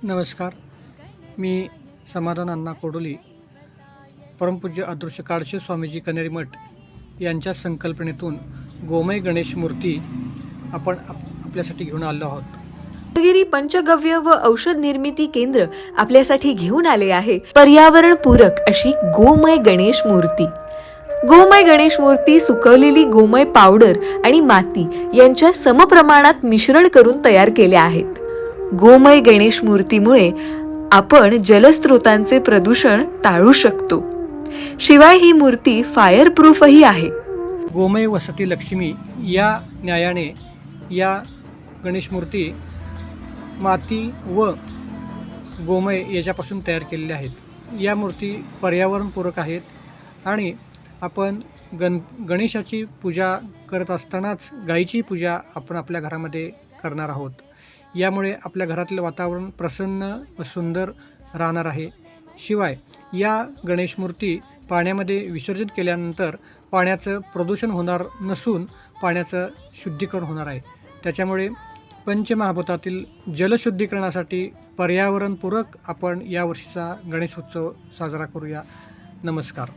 नमस्कार. मी समाधान अण्णा कोडोली, परमपूज्य अदृश्य काळशे स्वामीजी कनेरी मठ यांच्या संकल्पनेतून गोमय गणेश मूर्ती आपण आपल्यासाठी घेऊन आलो आहोत. रत्नागिरी पंचगव्य व औषध निर्मिती केंद्र आपल्यासाठी घेऊन आले आहे पर्यावरण पूरक अशी गोमय गणेश मूर्ती. गोमय गणेश मूर्ती सुकवलेली गोमय पावडर आणि माती यांच्या समप्रमाणात मिश्रण करून तयार केल्या आहेत. गोमय गणेश मूर्तीमुळे आपण जलस्रोतांचे प्रदूषण टाळू शकतो. शिवाय ही मूर्ती फायर प्रूफही आहे. गोमय वसती लक्ष्मी या न्यायाने या गणेश मूर्ती माती व गोमय याच्यापासून तयार केलेल्या आहेत. या मूर्ती पर्यावरणपूरक आहेत आणि आपण गणेशाची पूजा करत असतानाच गायीची पूजा आपण आपल्या घरामध्ये करणार आहोत. यामुळे आपल्या घरातलं वातावरण प्रसन्न व सुंदर राहणार आहे. शिवाय या गणेश मूर्ती पाण्यामध्ये विसर्जित केल्यानंतर पाण्याचं प्रदूषण होणार नसून पाण्याचं शुद्धीकरण होणार आहे. त्याच्यामुळे पंचमहाभूतातील जलशुद्धीकरणासाठी पर्यावरणपूरक आपण यावर्षीचा गणेशोत्सव साजरा करूया. नमस्कार.